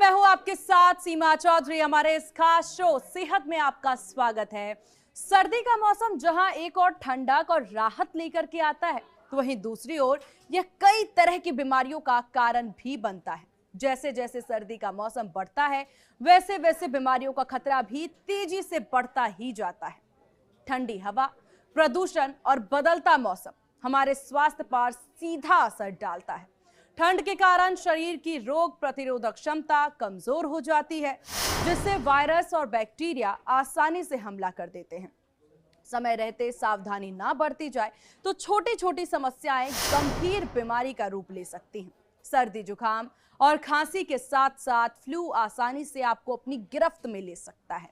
मैं हूं आपके साथ सीमा चौधरी। हमारे इस खास शो सेहत में आपका स्वागत है। सर्दी का मौसम जहां एक और ठंडक और राहत लेकर के आता है, तो वहीं दूसरी ओर यह कई तरह की बीमारियों का कारण भी बनता है। जैसे जैसे सर्दी का मौसम बढ़ता है, वैसे वैसे बीमारियों का खतरा भी तेजी से बढ़ता ही जाता है। ठंडी हवा, प्रदूषण और बदलता मौसम हमारे स्वास्थ्य पर सीधा असर डालता है। ठंड के कारण शरीर की रोग प्रतिरोधक क्षमता कमजोर हो जाती है, जिससे वायरस और बैक्टीरिया आसानी से हमला कर देते हैं। समय रहते सावधानी ना बरती जाए तो छोटी छोटी समस्याएं गंभीर बीमारी का रूप ले सकती हैं। सर्दी, जुकाम और खांसी के साथ साथ फ्लू आसानी से आपको अपनी गिरफ्त में ले सकता है।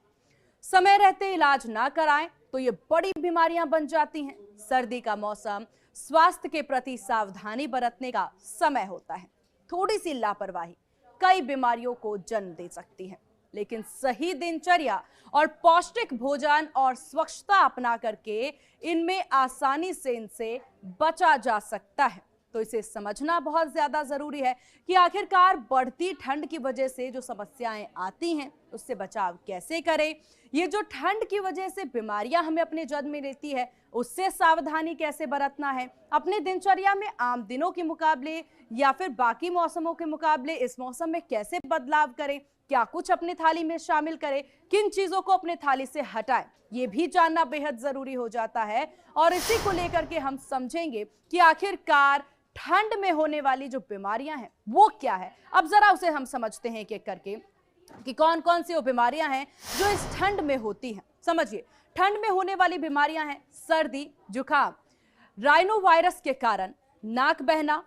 समय रहते इलाज ना कराएं तो ये बड़ी बीमारियां बन जाती हैं। सर्दी का मौसम स्वास्थ्य के प्रति सावधानी बरतने का समय होता है। थोड़ी सी लापरवाही कई बीमारियों को जन्म दे सकती है, लेकिन सही दिनचर्या और पौष्टिक भोजन और स्वच्छता अपना करके इनमें आसानी से इनसे बचा जा सकता है। तो इसे समझना बहुत ज्यादा जरूरी है कि आखिरकार बढ़ती ठंड की वजह से जो समस्याएं आती हैं, उससे बचाव कैसे करें। ये जो ठंड की वजह से बीमारियां हमें अपने जन्म में लेती है, उससे सावधानी कैसे बरतना है। अपने दिनचर्या में आम दिनों के मुकाबले या फिर बाकी मौसमों के मुकाबले इस मौसम में कैसे बदलाव करें, क्या कुछ अपनी थाली में शामिल करें, किन चीजों को अपने थाली से हटाएं, ये भी जानना बेहद जरूरी हो जाता है। और इसी को लेकर के हम समझेंगे कि आखिरकार ठंड में होने वाली जो बीमारियां हैं वो क्या है। अब जरा उसे हम समझते हैं एक एक करके कि कौन कौन सी वो बीमारियां हैं जो इस ठंड में होती हैं। समझिए, ठंड में होने वाली बीमारियां हैं सर्दी, जुकाम, राइनो वायरस के कारण नाक बहना,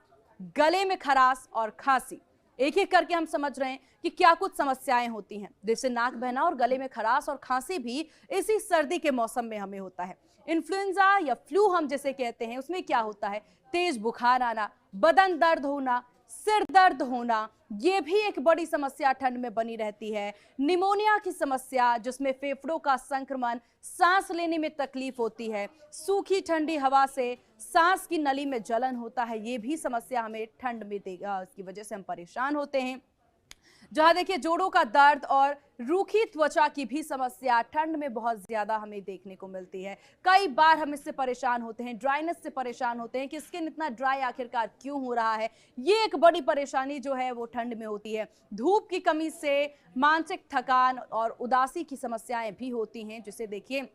गले में खराश और खांसी। एक एक करके हम समझ रहे हैं कि क्या कुछ समस्याएं होती हैं। जैसे नाक बहना और गले में खराश और खांसी भी इसी सर्दी के मौसम में हमें होता है। इन्फ्लुएंजा या फ्लू हम जिसे कहते हैं, उसमें क्या होता है, तेज बुखार आना, बदन दर्द होना, सिर दर्द होना, ये भी एक बड़ी समस्या ठंड में बनी रहती है। निमोनिया की समस्या, जिसमें फेफड़ों का संक्रमण, सांस लेने में तकलीफ होती है। सूखी ठंडी हवा से सांस की नली में जलन होता है, ये भी समस्या हमें ठंड में इसकी वजह से हम परेशान होते हैं। जहां देखिए जोड़ों का दर्द और रूखी त्वचा की भी समस्या ठंड में बहुत ज्यादा हमें देखने को मिलती है। कई बार हम इससे परेशान होते हैं, ड्राइनेस से परेशान होते हैं कि स्किन इतना ड्राई आखिरकार क्यों हो रहा है। ये एक बड़ी परेशानी जो है वो ठंड में होती है। धूप की कमी से मानसिक थकान और उदासी की समस्याएं भी होती हैं, जिसे देखिए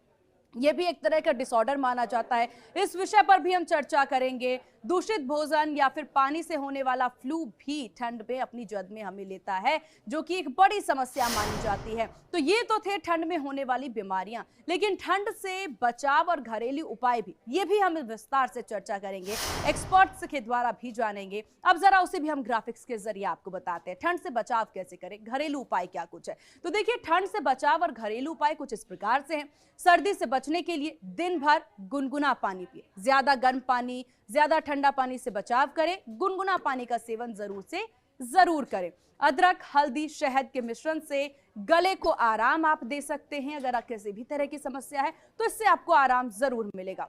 ये भी एक तरह का डिसऑर्डर माना जाता है। इस विषय पर भी हम चर्चा करेंगे। दूषित भोजन या फिर पानी से होने वाला फ्लू भी ठंड में अपनी जद में हमें लेता है, जो कि एक बड़ी समस्या मानी जाती है। तो ये तो थे ठंड में होने वाली बीमारियां, लेकिन ठंड से बचाव और घरेलू उपाय भी, ये भी हम विस्तार से चर्चा करेंगे, एक्सपर्ट्स के द्वारा भी जानेंगे। अब जरा उसे भी हम ग्राफिक्स के जरिए आपको बताते हैं, ठंड से बचाव कैसे करें, घरेलू उपाय क्या कुछ है। तो देखिए, ठंड से बचाव और घरेलू उपाय कुछ इस प्रकार से हैं। सर्दी से बचने के लिए दिन भर गुनगुना पानी पिए, ज्यादा गर्म पानी, ज्यादा ठंडा पानी से बचाव करें। गुनगुना पानी का सेवन जरूर करें। अदरक, हल्दी, शहद के मिश्रण से गले को आराम आप दे सकते हैं। अगर आप किसी भी तरह की समस्या है तो इससे आपको आराम जरूर मिलेगा।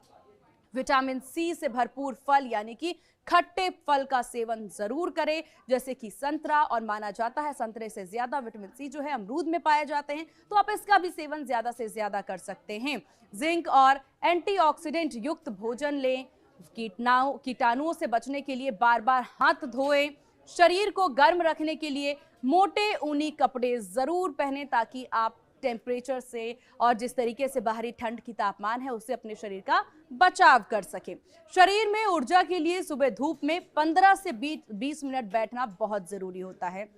विटामिन सी से भरपूर फल यानी कि खट्टे फल का सेवन जरूर करें, जैसे कि संतरा, और माना जाता है संतरे से ज्यादा विटामिन सी जो है अमरूद में पाए जाते हैं, तो आप इसका भी सेवन ज्यादा से ज्यादा कर सकते हैं। जिंक और एंटीऑक्सीडेंट युक्त भोजन लें। कीटाणुओं से बचने के लिए बार बार हाथ धोएं। शरीर को गर्म रखने के लिए मोटे ऊनी कपड़े जरूर पहनें, ताकि आप टेम्परेचर से और जिस तरीके से बाहरी ठंड की तापमान है उससे अपने शरीर का बचाव कर सके। शरीर में ऊर्जा के लिए सुबह धूप में 15 से 20 मिनट बैठना बहुत जरूरी होता है।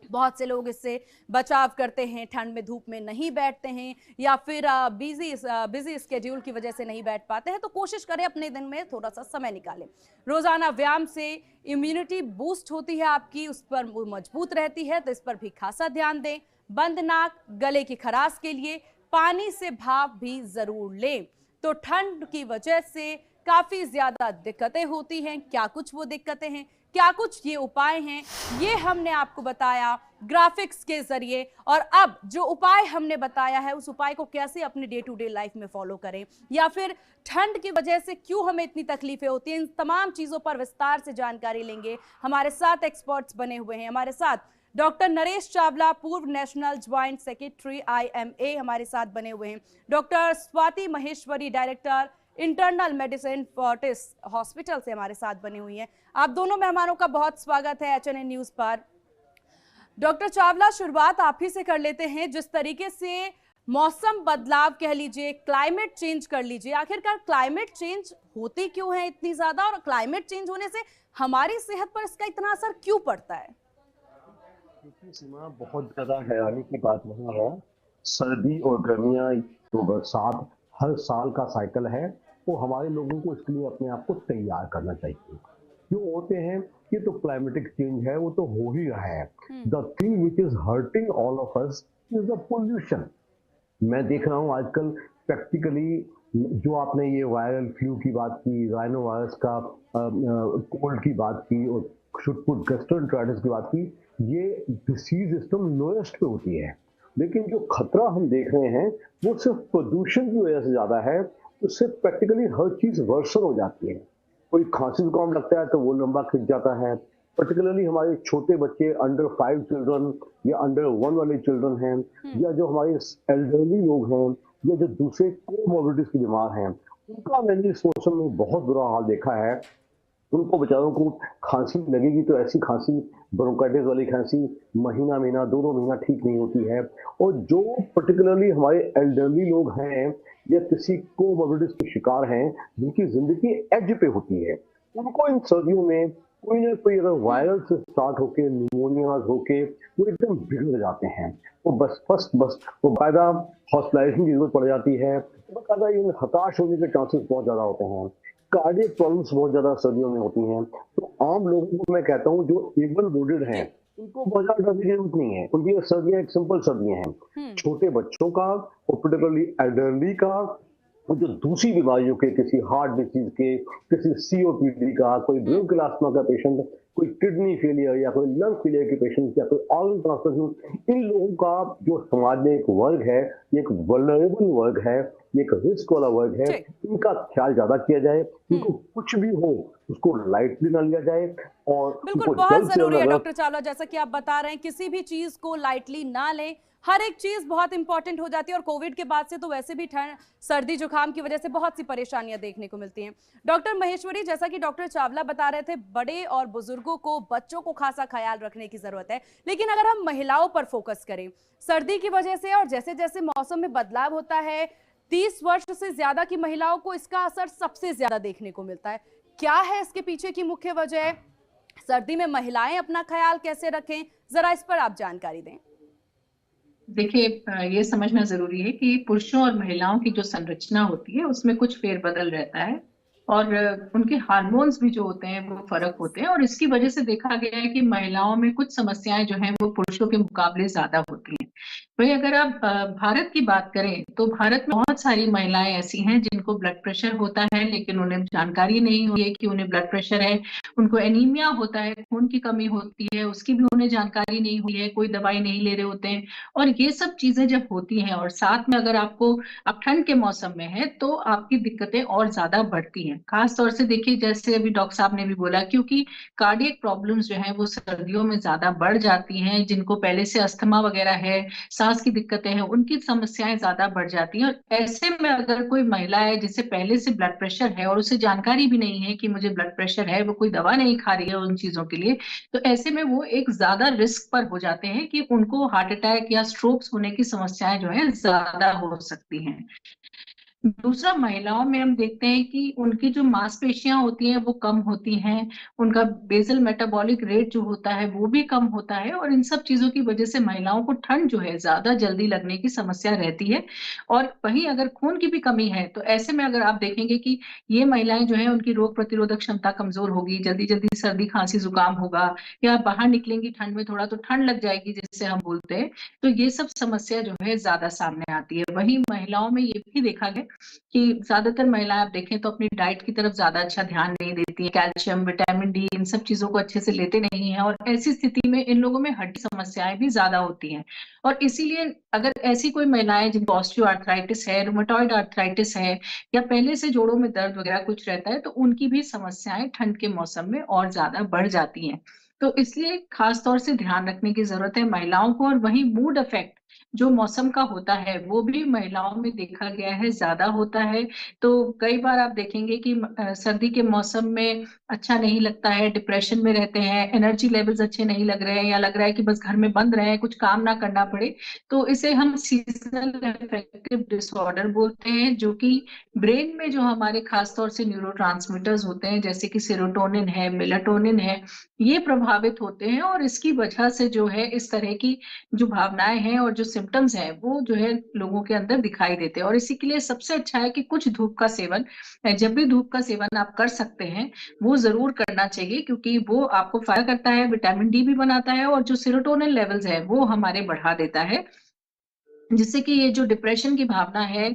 बहुत से लोग इससे बचाव करते हैं, ठंड में धूप में नहीं बैठते हैं या फिर बिजी स्केड्यूल की वजह से नहीं बैठ पाते हैं। तो कोशिश करें अपने दिन में थोड़ा सा समय निकालें। रोजाना व्यायाम से इम्यूनिटी बूस्ट होती है आपकी, उस पर मजबूत रहती है, तो इस पर भी खासा ध्यान दें। बंद नाक, गले की खराश के लिए पानी से भाप भी जरूर लें। तो ठंड की वजह से काफी ज्यादा दिक्कतें होती हैं। क्या कुछ वो दिक्कतें हैं, क्या कुछ ये उपाय हैं, ये हमने आपको बताया ग्राफिक्स के जरिए। और अब जो उपाय हमने बताया है, उस उपाय को कैसे अपने डे टू डे लाइफ में फॉलो करें, या फिर ठंड की वजह से क्यों हमें इतनी तकलीफें होती हैं, इन तमाम चीजों पर विस्तार से जानकारी लेंगे। हमारे साथ एक्सपर्ट्स बने हुए हैं, हमारे साथ डॉक्टर नरेश चावला, पूर्व नेशनल ज्वाइंट सेक्रेटरी IMA, हमारे साथ बने हुए हैं। Doctor Swati Maheshwari, director internal medicine Fortis hospital से हमारे साथ बनी हुई हैं। आप दोनों मेहमानों का बहुत स्वागत है HNN न्यूज पर। डॉक्टर चावला, शुरुआत आप ही से कर लेते हैं। जिस तरीके से मौसम बदलाव कह लीजिए, क्लाइमेट चेंज कर लीजिए, आखिरकार क्लाइमेट चेंज होती क्यों है इतनी ज्यादा, और क्लाइमेट चेंज होने से हमारी सेहत पर इसका इतना असर क्यों पड़ता है? क्योंकि सीमा बहुत ज्यादा हैरानी की बात नहीं है। सर्दी और गर्मियां तो बरसात हर साल का साइकिल है, वो हमारे लोगों को इसके लिए अपने आप को तैयार करना चाहिए। जो होते हैं ये तो क्लाइमेटिक चेंज है, वो तो हो ही रहा है। The thing which is hurting all of us is the pollution. मैं देख रहा हूँ आजकल प्रैक्टिकली, जो आपने ये वायरल फ्लू की बात की, राइनो वायरस का कोल्ड की बात की और शुटपुट गैस्ट्रोएंटेराइटिस की बात की, ये डिसीज सिस्टम लोएस्ट पे होती है। लेकिन जो खतरा हम देख रहे हैं वो सिर्फ प्रदूषण की वजह से ज्यादा है। उससे प्रैक्टिकली हर चीज वर्सन हो जाती है। कोई खांसी जुकाम लगता है तो वो लंबा खिंच जाता है। पर्टिकुलरली हमारे छोटे बच्चे, अंडर 5 चिल्ड्रन या अंडर 1 वाले चिल्ड्रन हैं, या जो हमारे एल्डरली लोग हैं, या जो दूसरे कोमोर्बिडिटीज के बीमार हैं, उनका मैंने इस मौसम में बहुत बुरा हाल देखा है। उनको बेचारों को खांसी लगेगी तो ऐसी खांसी, ब्रोंकाइटिस वाली खांसी महीना 2 महीना ठीक नहीं होती है। और जो पर्टिकुलरली हमारे एल्डरली लोग हैं या किसी कोमोर्बिडिटीज के शिकार हैं, जिनकी जिंदगी एज पे होती है, उनको इन सर्दियों में कोई ना कोई अगर वायरल से स्टार्ट होके निमोनिया होके वो एकदम बिगड़ जाते हैं। वो बस वो बाकायदा हॉस्पिटलाइजेशन की जरूरत पड़ जाती है। बाकायदा ये हताश होने के चांसेस बहुत ज्यादा होते हैं। कार्डियक प्रॉब्लम्स बहुत ज्यादा सर्दियों में होती हैं। तो आम लोगों को मैं कहता हूँ जो एबल बॉडीड हैं, उनको बहुत ज्यादा डरने की जरूरत नहीं है, क्योंकि ये सर्दियां एक सिंपल सर्दियां हैं। छोटे बच्चों का और पर्टिकुलरली एल्डरली का, और जो दूसरी बीमारियों के, किसी हार्ट डिसीज के, किसी COPD का, कोई ब्रोंकियल का पेशेंट, कोई किडनी फेलियर या कोई लंग फेलियर के पेशेंट या कोई ऑर्गन ट्रांसप्लांटेशन, इन लोगों का जो समाज में एक वर्ग है, ये एक वल्नरेबल वर्ग है, ये एक रिस्क वाला वर्ग है, इनका ख्याल ज्यादा किया जाए। इनको कुछ भी हो उसको लाइटली ना लिया जाए। और बिल्कुल, बहुत जरूरी है डॉक्टर चावला, जैसा कि आप बता रहे हैं, किसी भी चीज को लाइटली ना लें। हर एक चीज बहुत इंपॉर्टेंट हो जाती है, और कोविड के बाद से तो वैसे भी ठंड, सर्दी जुकाम की वजह से बहुत सी परेशानियां देखने को मिलती हैं। डॉक्टर महेश्वरी, जैसा कि डॉक्टर चावला बता रहे थे, बड़े और बुजुर्गों को, बच्चों को खासा ख्याल रखने की जरूरत है। लेकिन अगर हम महिलाओं पर फोकस करें, सर्दी की वजह से और जैसे जैसे मौसम में बदलाव होता है, 30 वर्ष से ज्यादा की महिलाओं को इसका असर सबसे ज्यादा देखने को मिलता है। क्या है इसके पीछे की मुख्य वजह? सर्दी में महिलाएं अपना ख्याल कैसे रखें, जरा इस पर आप जानकारी दें। देखिए, ये समझना जरूरी है कि पुरुषों और महिलाओं की जो संरचना होती है उसमें कुछ फेरबदल रहता है, और उनके हार्मोन्स भी जो होते हैं वो फर्क होते हैं, और इसकी वजह से देखा गया है कि महिलाओं में कुछ समस्याएं जो हैं वो पुरुषों के मुकाबले ज्यादा होती हैं। वही अगर आप भारत की बात करें तो भारत में बहुत सारी महिलाएं ऐसी हैं जिनको ब्लड प्रेशर होता है, लेकिन उन्हें जानकारी नहीं होती है कि उन्हें ब्लड प्रेशर है। उनको एनीमिया होता है, खून की कमी होती है, उसकी भी उन्हें जानकारी नहीं हुई है, कोई दवाई नहीं ले रहे होते हैं। और ये सब चीजें जब होती हैं, और साथ में अगर आप ठंड के मौसम में है तो आपकी दिक्कतें और ज्यादा बढ़ती हैं। खास तौर से देखिए, जैसे अभी डॉक्टर साहब ने भी बोला, क्योंकि कार्डियक प्रॉब्लम्स जो है वो सर्दियों में ज्यादा बढ़ जाती हैं। जिनको पहले से अस्थमा वगैरह है, सांस की दिक्कतें हैं, उनकी समस्याएं ज्यादा बढ़ जाती हैं। और ऐसे में अगर कोई महिला है जिसे पहले से ब्लड प्रेशर है और उसे जानकारी भी नहीं है कि मुझे ब्लड प्रेशर है, वो कोई दवा नहीं खा रही है उन चीजों के लिए, तो ऐसे में वो एक ज्यादा रिस्क पर हो जाते हैं कि उनको हार्ट अटैक या स्ट्रोक्स होने की समस्याएं जो है ज्यादा हो सकती हैं। दूसरा, महिलाओं में हम देखते हैं कि उनकी जो मांसपेशियां होती हैं वो कम होती हैं, उनका बेसल मेटाबॉलिक रेट जो होता है वो भी कम होता है, और इन सब चीजों की वजह से महिलाओं को ठंड जो है ज्यादा जल्दी लगने की समस्या रहती है। और वहीं अगर खून की भी कमी है तो ऐसे में अगर आप देखेंगे कि ये महिलाएं जो है उनकी रोग प्रतिरोधक क्षमता कमजोर होगी, जल्दी जल्दी सर्दी खांसी जुकाम होगा, या बाहर निकलेंगी ठंड में थोड़ा तो ठंड लग जाएगी जिससे हम बोलते हैं, तो ये सब समस्या जो है ज्यादा सामने आती है। वहीं महिलाओं में ये भी देखा गया कि ज्यादातर महिलाएं आप देखें तो अपनी डाइट की तरफ ज्यादा अच्छा ध्यान नहीं देती है, कैल्शियम, विटामिन डी, इन सब चीजों को अच्छे से लेते नहीं है, और ऐसी स्थिति में इन लोगों में हड्डी समस्याएं भी ज्यादा होती हैं। और इसीलिए अगर ऐसी कोई महिलाएं जिनको ऑस्टियो आर्थराइटिस है, रूमेटॉइड आर्थराइटिस है, या पहले से जोड़ों में दर्द वगैरह कुछ रहता है, तो उनकी भी समस्याएं ठंड के मौसम में और ज्यादा बढ़ जाती हैं। तो इसलिए खास तौर से ध्यान रखने की जरूरत है महिलाओं को। और वहीं मूड इफेक्ट जो मौसम का होता है वो भी महिलाओं में देखा गया है ज्यादा होता है। तो कई बार आप देखेंगे कि सर्दी के मौसम में अच्छा नहीं लगता है, डिप्रेशन में रहते हैं, एनर्जी लेवल्स अच्छे नहीं लग रहे हैं, या लग रहा है कि बस घर में बंद रहे, कुछ काम ना करना पड़े। तो इसे हम सीजनल अफेक्टिव डिसऑर्डर बोलते हैं, जो कि ब्रेन में जो हमारे खास तौर से न्यूरोट्रांसमीटर्स होते हैं जैसे कि सेरोटोनिन है, मेलाटोनिन है, ये प्रभावित होते हैं। और इसकी वजह से जो है इस तरह की जो भावनाएं हैं और जो सिम्टम्स हैं वो जो है लोगों के अंदर दिखाई देते हैं। और इसी के लिए सबसे अच्छा है कि कुछ धूप का सेवन, जब भी धूप का सेवन आप कर सकते हैं वो जरूर करना चाहिए, क्योंकि वो आपको फायदा करता है, विटामिन डी भी बनाता है, और जो सेरोटोनिन लेवल्स है वो हमारे बढ़ा देता है, जिससे कि ये जो डिप्रेशन की भावना है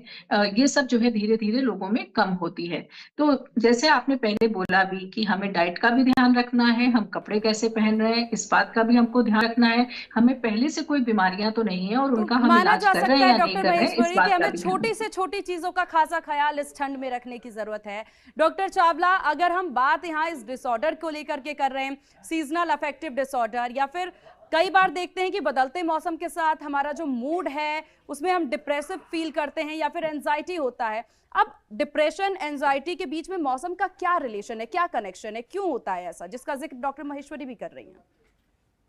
ये सब जो है धीरे धीरे लोगों में कम होती है। तो जैसे आपने पहले बोला भी कि हमें डाइट का भी ध्यान रखना है, हम कपड़े कैसे पहन रहे हैं इस बात का भी हमको ध्यान रखना है, हमें पहले से कोई बीमारियां तो नहीं है और तो उनका हम माना इलाज जा कर सकता रहे हैं है या नहीं डॉक्टर कर रहे हैं, इस महेश्वरी कि बात का हमें भी ध्यान छोटी से छोटी चीजों का खासा ख्याल इस ठंड में रखने की जरूरत है। डॉक्टर चावला, अगर हम बात यहाँ इस डिसऑर्डर को लेकर के कर रहे हैं, सीजनल अफेक्टिव डिसऑर्डर, या फिर कई बार देखते हैं कि बदलते मौसम के साथ हमारा जो मूड है उसमें हम डिप्रेसिव फील करते हैं या फिर एंजाइटी होता है। अब डिप्रेशन एंजाइटी के बीच में मौसम का क्या रिलेशन है, क्या कनेक्शन है, क्यों होता है ऐसा, जिसका जिक्र डॉक्टर महेश्वरी भी कर रही हैं?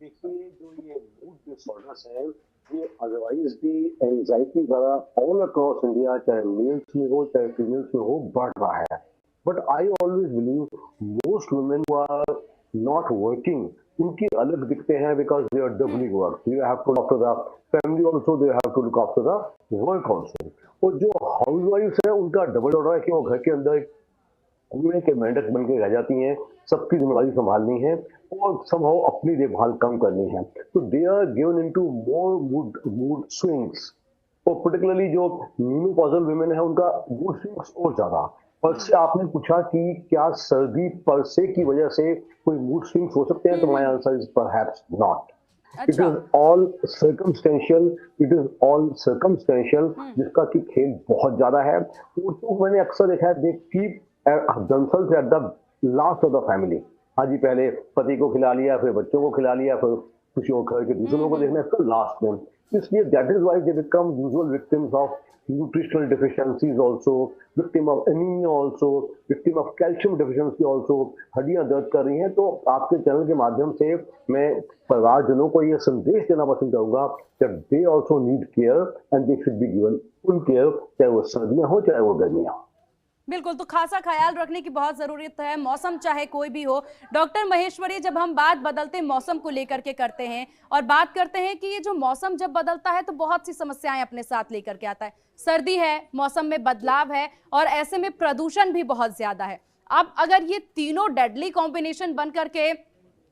देखिए, जो ये मूड डिसऑर्डर्स है, ये अदरवाइज भी एंजाइटी वगैरह ऑल अक्रॉस इंडिया, चाहे मेल्स में हो चाहे फीमेल्स में हो, बढ़ रहा है। But I always believe most women who are not working, उनकी अलग दिखते हैं because they are Dabali work, you have to look after the family also, they have to look after the work also. और जो हाउसवाइफ्स है उनका double order है कि वो घर के अंदर कुएं के मेंढक बन के रह जाती हैं, सबकी जिम्मेदारी संभालनी है और संभव अपनी देखभाल कम करनी है। तो they are given into more mood swings, और पर्टिकुलरली जो न्यूमोपॉजल वुमेन है उनका मूड स्विंग्स और ज्यादा। और से आपने पूछा कि क्या सर्दी पर से की वजह से कोई मूड स्विंग्स हो सकते हैं, तो my answer is perhaps not. It अच्छा। Is all circumstantial, it is all circumstantial, जिसका कि खेल बहुत ज्यादा है। तो मैंने अक्सर देखा है, they keep themselves at the last of the family। हाँ जी, पहले पति को खिला लिया, फिर बच्चों को खिला लिया, फिर किसी और घर के दूसरे लोगों को देखना है, फिर लास्ट में। इसलिए that is why they become usual victims of nutritional deficiencies also, victim of anaemia also, victim of calcium deficiency also. हड्डियां दर्द कर रही हैं। तो आपके चैनल के माध्यम से मैं परिवारजनों को यह संदेश देना पसंद करूंगा कि they also need care and they should be given full care, चाहे वो सर्दियां हो चाहे वो गर्मियां हो। बिल्कुल, तो खासा ख्याल रखने की बहुत जरूरत है, मौसम चाहे कोई भी हो। डॉक्टर महेश्वरी, जब हम बात बदलते मौसम को लेकर के करते हैं और बात करते हैं कि ये जो मौसम जब बदलता है तो बहुत सी समस्याएं अपने साथ लेकर के आता है। सर्दी है, मौसम में बदलाव है, और ऐसे में प्रदूषण भी बहुत ज्यादा है। अब अगर ये तीनों डेडली कॉम्बिनेशन बन करके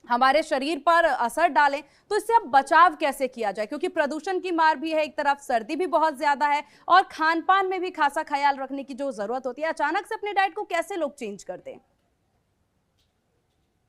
हमारे शरीर पर असर डालें तो इससे अब बचाव कैसे किया जाए, क्योंकि प्रदूषण की मार भी है एक तरफ, सर्दी भी बहुत ज्यादा है, और खान पान में भी खासा ख्याल रखने की जो जरूरत होती है। अचानक से अपने डाइट को कैसे लोग चेंज करते हैं?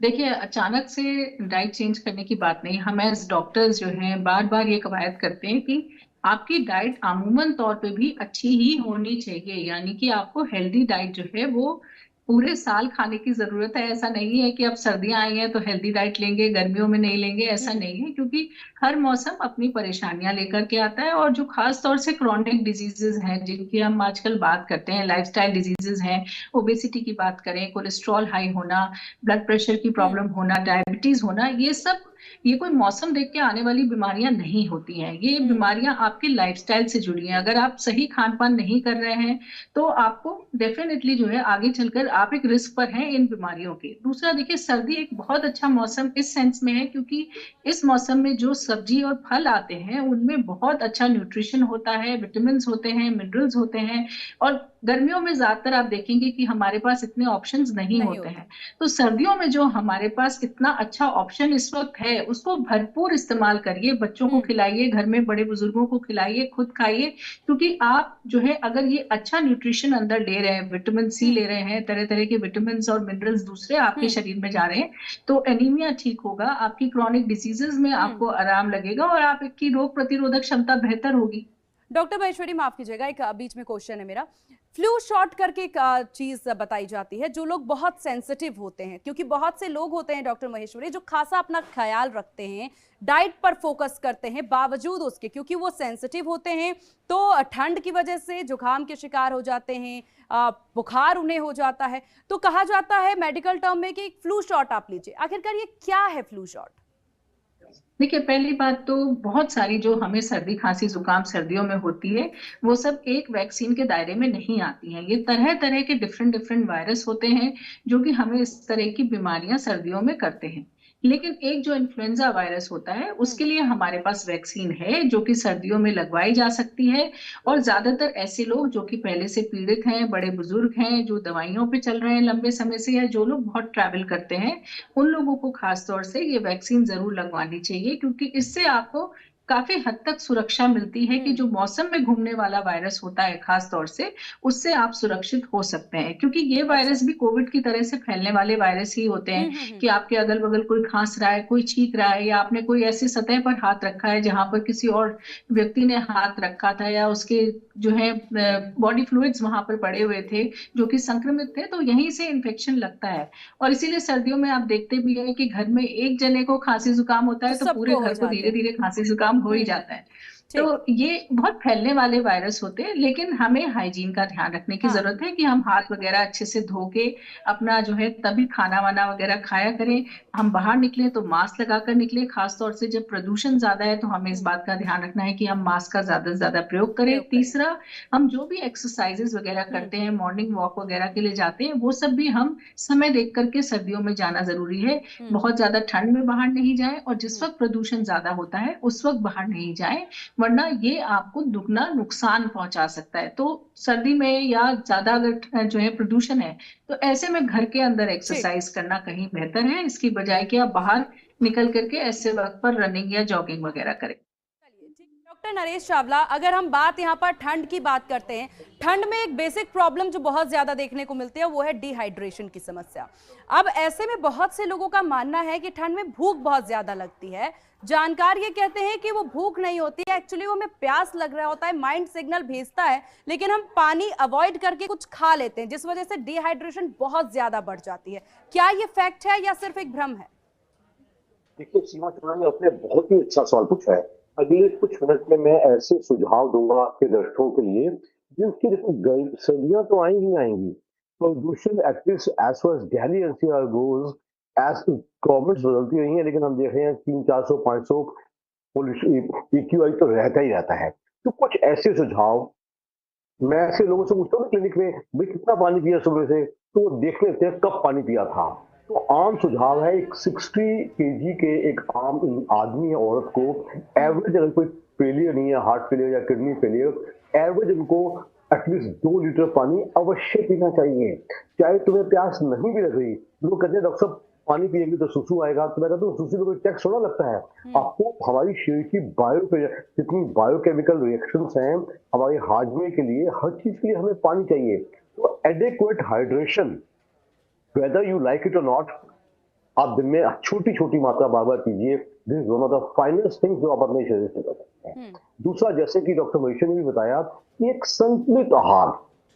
देखिए, अचानक से डाइट चेंज करने की बात नहीं, हम एज डॉक्टर्स जो हैं बार बार ये कवायद करते हैं कि आपकी डाइट अमूमन तौर पे भी अच्छी ही होनी चाहिए। यानी कि आपको हेल्दी डाइट जो है वो पूरे साल खाने की जरूरत है। ऐसा नहीं है कि अब सर्दियां आई हैं तो हेल्दी डाइट लेंगे, गर्मियों में नहीं लेंगे, ऐसा नहीं है, क्योंकि हर मौसम अपनी परेशानियां लेकर के आता है। और जो खास तौर से क्रॉनिक डिजीजेज हैं जिनकी हम आजकल बात करते हैं, लाइफस्टाइल डिजीजेज हैं, ओबेसिटी की बात करें, कोलेस्ट्रॉल हाई होना, ब्लड प्रेशर की प्रॉब्लम होना, डायबिटीज होना, ये कोई मौसम देख के आने वाली बीमारियां नहीं होती हैं। ये बीमारियां आपकी लाइफस्टाइल से जुड़ी हैं। अगर आप सही खान पान नहीं कर रहे हैं तो आपको डेफिनेटली जो है आगे चलकर आप एक रिस्क पर हैं इन बीमारियों के। दूसरा, देखिए, सर्दी एक बहुत अच्छा मौसम इस सेंस में है क्योंकि इस मौसम में जो सब्जी और फल आते हैं उनमें बहुत अच्छा न्यूट्रिशन होता है, विटामिन होते हैं, मिनरल्स होते हैं। और गर्मियों में ज्यादातर आप देखेंगे कि हमारे पास इतने ऑप्शंस नहीं होते हैं। तो सर्दियों में जो हमारे पास इतना अच्छा ऑप्शन इस वक्त है उसको भरपूर इस्तेमाल करिए। बच्चों को खिलाइए, घर में बड़े बुजुर्गों को खिलाइए, खुद खाइए, क्योंकि आप जो है अगर ये अच्छा न्यूट्रिशन अंदर ले रहे हैं, विटामिन सी ले रहे हैं, तरह तरह के विटामिन और मिनरल्स दूसरे आपके शरीर में जा रहे हैं, तो एनीमिया ठीक होगा, आपकी क्रॉनिक डिजीजेस में आपको आराम लगेगा और आपकी रोग प्रतिरोधक क्षमता बेहतर होगी। डॉक्टर महेश्वरी माफ कीजिएगा, एक बीच में क्वेश्चन है मेरा। फ्लू शॉट करके एक चीज बताई जाती है, जो लोग बहुत सेंसिटिव होते हैं, क्योंकि बहुत से लोग होते हैं डॉक्टर महेश्वरी जो खासा अपना ख्याल रखते हैं, डाइट पर फोकस करते हैं, बावजूद उसके क्योंकि वो सेंसिटिव होते हैं तो ठंड की वजह से जुकाम के शिकार हो जाते हैं, बुखार उन्हें हो जाता है, तो कहा जाता है मेडिकल टर्म में कि फ्लू शॉट आप लीजिए। आखिरकार ये क्या है फ्लू शॉट? देखिए, पहली बात तो बहुत सारी जो हमें सर्दी खांसी जुकाम सर्दियों में होती है वो सब एक वैक्सीन के दायरे में नहीं आती हैं। ये तरह तरह के डिफरेंट डिफरेंट वायरस होते हैं जो कि हमें इस तरह की बीमारियां सर्दियों में करते हैं। लेकिन एक जो इन्फ्लुएंजा वायरस होता है उसके लिए हमारे पास वैक्सीन है जो कि सर्दियों में लगवाई जा सकती है। और ज्यादातर ऐसे लोग जो कि पहले से पीड़ित हैं, बड़े बुजुर्ग हैं, जो दवाइयों पे चल रहे हैं लंबे समय से, या जो लोग बहुत ट्रैवल करते हैं, उन लोगों को खास तौर से ये वैक्सीन जरूर लगवानी चाहिए, क्योंकि इससे आपको काफी हद तक सुरक्षा मिलती है कि जो मौसम में घूमने वाला वायरस होता है खास तौर से, उससे आप सुरक्षित हो सकते हैं। क्योंकि ये वायरस भी कोविड की तरह से फैलने वाले वायरस ही होते हैं कि आपके अगल बगल कोई खांस रहा है, कोई छींक रहा है, या आपने कोई ऐसी सतह पर हाथ रखा है जहां पर किसी और व्यक्ति ने हाथ रखा था, या उसके जो है बॉडी फ्लूइड्स वहां पर पड़े हुए थे जो कि संक्रमित थे, तो यहीं से इन्फेक्शन लगता है। और इसीलिए सर्दियों में आप देखते भी हैं कि घर में एक जने को खांसी जुकाम होता है तो पूरे सबको हो घर को जाते धीरे हैं। धीरे खांसी जुकाम हो ही जाता है। ठीक। तो ये बहुत फैलने वाले वायरस होते हैं, लेकिन हमें हाइजीन का ध्यान रखने की हाँ। जरूरत है कि हम हाथ वगैरह अच्छे से धो के अपना जो है तभी खाना वाना वगैरह खाया करें। हम बाहर निकले तो मास्क लगाकर निकले, खासतौर से जब प्रदूषण ज्यादा है तो हमें इस बात का ध्यान रखना है कि हम मास्क का ज्यादा से ज्यादा प्रयोग करें। तीसरा, हम जो भी एक्सरसाइजेस वगैरह करते हैं, मॉर्निंग वॉक वगैरह के लिए जाते हैं, वो सब भी हम समय देख करके सर्दियों में जाना जरूरी है। बहुत ज्यादा ठंड में बाहर नहीं जाए, और जिस वक्त प्रदूषण ज्यादा होता है उस वक्त बाहर नहीं जाए, वरना ये आपको दुगना नुकसान पहुंचा सकता है। तो सर्दी में या ज्यादा अगर जो है प्रदूषण है तो ऐसे में घर के अंदर एक्सरसाइज करना कहीं बेहतर है, इसकी बजाय कि आप बाहर निकल करके ऐसे वक्त पर रनिंग या जॉगिंग वगैरह करें। डॉक्टर नरेश चावला, अगर हम बात यहाँ पर ठंड की बात करते हैं, ठंड में एक बेसिक प्रॉब्लम जो बहुत ज्यादा देखने को मिलती है वो है डिहाइड्रेशन की समस्या। अब ऐसे में बहुत से लोगों का मानना है कि ठंड में भूख बहुत ज्यादा लगती है। जानकार ये कहते हैं कि वो भूख नहीं होती है, एक्चुअली वो हमें प्यास लग रहा होता है, माइंड सिग्नल भेजता है, लेकिन हम पानी अवॉइड करके कुछ खा लेते हैं, जिस वजह से डिहाइड्रेशन बहुत ज्यादा बढ़ जाती है। क्या ये फैक्ट है या सिर्फ एक भ्रम है? देखिए सीमा चौहान ने अपने बहुत ही अच्छा सवाल पूछा है। अगले कुछ मिनट में मैं ऐसे सुझाव दूंगा आपके दर्शकों के लिए जिनकी देखो सर्दियां तो आएंगी ही आएंगी। प्रदूषण at least as far as Delhi NCR goes, as governments बदलती रही है, लेकिन हम देख रहे हैं 300-400-500 PQI तो रहता ही रहता है। तो कुछ ऐसे सुझाव मैं ऐसे लोगों से पूछता हूँ क्लिनिक में, भाई कितना पानी पिया सुबह से, तो वो देख लेते हैं कब पानी पिया था। तो आम सुझाव है, एक 60 केजी के एक आम आदमी या औरत को एवरेज, अगर कोई फेलियर नहीं है, हार्ट फेलियर या किडनी फेलियर, एवरेज उनको एटलीस्ट 2 लीटर पानी अवश्य पीना चाहिए। चाहे तुम्हें प्यास नहीं भी लग रही, लोग कहते हैं डॉक्टर साहब पानी पिएंगे तो सुसु आएगा, तो मैं कहता हूँ सुसु में कोई टैक्स थोड़ा लगता है। आपको हमारी शरीर की जितनी बायोकेमिकल रिएक्शंस हैं हमारे हाजमे के लिए, हर चीज के लिए हमें पानी चाहिए। तो adequate hydration, whether you like it और नॉट, आप दिन में छोटी छोटी मात्रा बार बार पीजिए। This is one of the finest things जो आप अपने शरीर से कर सकते हैं। दूसरा, जैसे कि डॉक्टर महेश्वरी ने भी बताया कि एक संतुलित आहार,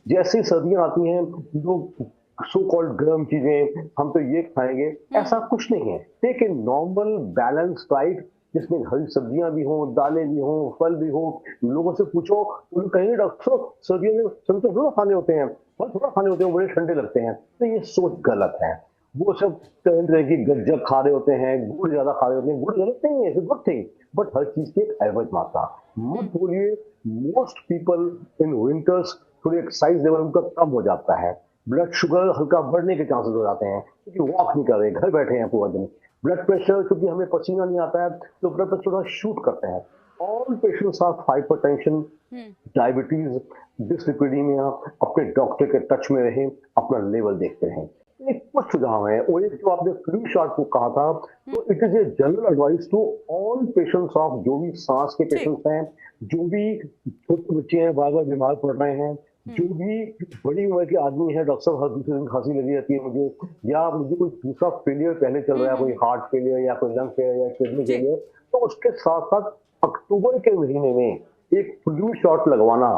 जैसे सर्दियां आती हैं लोग सो कॉल्ड गर्म चीजें, हम तो ये खाएंगे, ऐसा कुछ नहीं है। Take a normal balance diet जिसमें हरी सब्जियां भी हों, दालें भी हों, फल भी हों। लोगों से पूछो तो लोग कहेंगे डॉक्टर साहब सर्दियों में संतरे थोड़ा खाने होते हैं, फल थोड़ा खाने होते हैं, बड़े ठंडे लगते हैं। तो ये सोच गलत है। वो सब तरह तरह की गज्जक खा रहे होते हैं, गुड़ ज्यादा खा रहे होते हैं। गुड़ गलत नहीं है, गुड थिंग, बट हर चीज की एक एवरेज मात्रा। मत बोलिए मोस्ट पीपल इन विंटर्स थोड़ी एक्सरसाइज लेवल उनका कम हो जाता है, ब्लड शुगर हल्का बढ़ने के चांसेस हो जाते हैं क्योंकि वॉक नहीं कर रहे, घर बैठे हैं पूरा दिन। ब्लड प्रेशर, क्योंकि हमें पसीना नहीं आता है तो ब्लड प्रेशर थोड़ा शूट करते हैं। All patients of hypertension, diabetes, dyslipidaemia, अपने डॉक्टर के टच में रहें, अपना लेवल देखते रहें। एक कुछ सुझाव है, और एक जो आपने फ्लू शॉट को कहा था, तो it is a general advice to all patients of, जो भी सांस के पेशेंट्स हैं, जो भी छोटे बच्चे हैं बार बार बीमार पड़ रहे हैं, जो भी बड़ी उम्र के आदमी है, डॉक्टर साहब हर दूसरे दिन खांसी लगी रहती है मुझे, या मुझे कोई दूसरा फेलियर पहले चल रहा है, कोई हार्ट फेलियर या कोई लंग फेलियर या किडनी फेलियर, तो उसके साथ साथ अक्टूबर के महीने में एक फ्लू शॉट लगवाना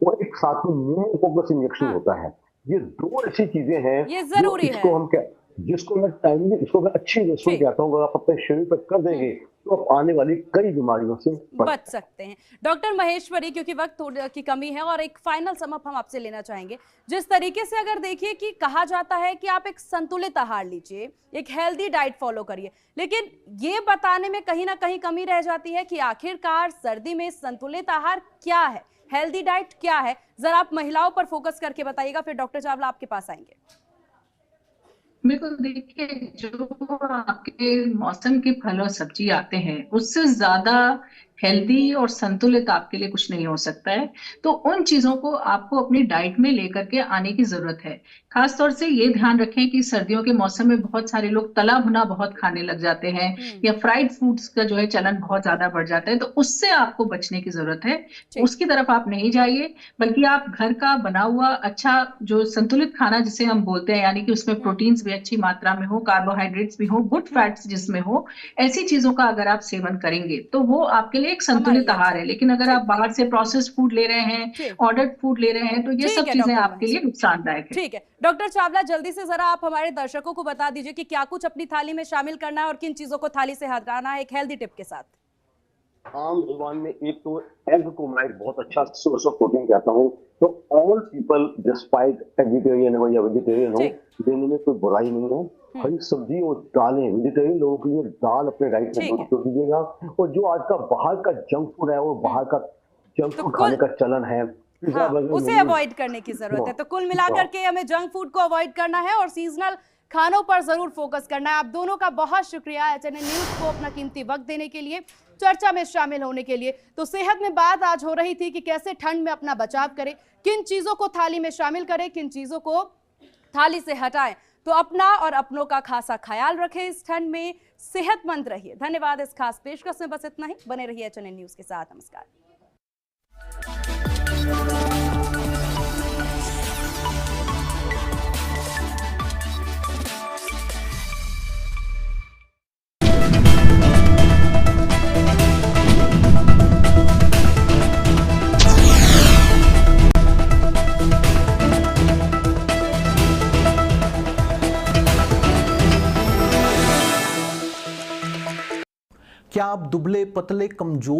और एक साथ में न्यूमोकोकस इंजेक्शन हाँ। होता है। ये 2 ऐसी चीजें हैं ये जो जरूरी है। जिसको मैं टाइमली, इसको मैं अच्छी रेस्टोरेंट ठीक। कहता हूँ, अगर आप अपने शरीर पर कर देंगे तो आप आने वाली कई बीमारियों से बच सकते हैं। डॉक्टर महेश्वरी, क्योंकि वक्त थोड़ी की कमी है और एक फाइनल सम अप हम आपसे लेना चाहेंगे। जिस तरीके से अगर देखिए कि कहा जाता है कि आप एक संतुलित आहार लीजिए, एक हेल्दी डाइट फॉलो करिए, लेकिन ये बताने में कहीं ना कहीं कमी रह जाती है कि आखिरकार सर्दी में संतुलित आहार क्या है, हेल्दी डाइट क्या है। जरा आप महिलाओं पर फोकस करके बताइएगा, फिर डॉक्टर चावला आपके पास आएंगे। बिल्कुल, देखिए जो आपके मौसम के फल और सब्जी आते हैं उससे ज्यादा हेल्दी और संतुलित आपके लिए कुछ नहीं हो सकता है। तो उन चीजों को आपको अपनी डाइट में लेकर के आने की जरूरत है। खास तौर से ये ध्यान रखें कि सर्दियों के मौसम में बहुत सारे लोग तला भुना बहुत खाने लग जाते हैं या फ्राइड फूड्स का जो है चलन बहुत ज्यादा बढ़ जाता है, तो उससे आपको बचने की जरूरत है। उसकी तरफ आप नहीं जाइए, बल्कि आप घर का बना हुआ अच्छा जो संतुलित खाना जिसे हम बोलते हैं, यानी कि उसमें प्रोटीन्स भी अच्छी मात्रा में हो, कार्बोहाइड्रेट्स भी हो, गुड फैट्स जिसमें हो, ऐसी चीजों का अगर आप सेवन करेंगे तो वो आपके लिए एक संतुलित आहार है। लेकिन अगर आप बाहर से प्रोसेस्ड फूड ले रहे हैं, ऑर्डर्ड फूड ले रहे हैं, तो ये सब चीजें आपके लिए नुकसानदायक है। ठीक है डॉक्टर चावला, जल्दी से जरा आप हमारे दर्शकों को बता दीजिए कि क्या कुछ अपनी थाली में शामिल करना है और किन चीजों को थाली से हटाना है, एक हेल्दी टिप के साथ। आम जुबान में एक तो एग को मैं एक बहुत अच्छा सोर्स ऑफ प्रोटीन कहता हूँ। तो ऑल पीपल डिस्पाइट एग्जिटेरियन हो या वेजिटेरियन हो, देने में कोई बुराई नहीं है। हरी सब्जी और दालें, वेजिटेरियन लोगों के लिए दाल अपने डाइट में जरूर जोड़ दीजिएगा। और जो आज का बाहर का जंक फूड है, वो बाहर का जंक फूड खाने का चलन है, हाँ, उसे अवॉइड करने की जरूरत है। तो कुल मिलाकर के हमें जंक फूड को अवॉइड करना है और सीजनल खानों पर जरूर फोकस करना है। आप दोनों का बहुत शुक्रिया HNN न्यूज को अपना कीमती वक्त देने के लिए, चर्चा में शामिल होने के लिए। तो सेहत में बात आज हो रही थी कि कैसे ठंड में अपना बचाव करें, किन चीजों को थाली में शामिल करें, किन चीजों को थाली से हटाएं। तो अपना और अपनों का खासा ख्याल रखें, इस ठंड में सेहतमंद रहिए। धन्यवाद। इस खास पेशकश में बस इतना ही। बने रहिए HNN न्यूज के साथ। नमस्कार। क्या आप दुबले पतले कमजोर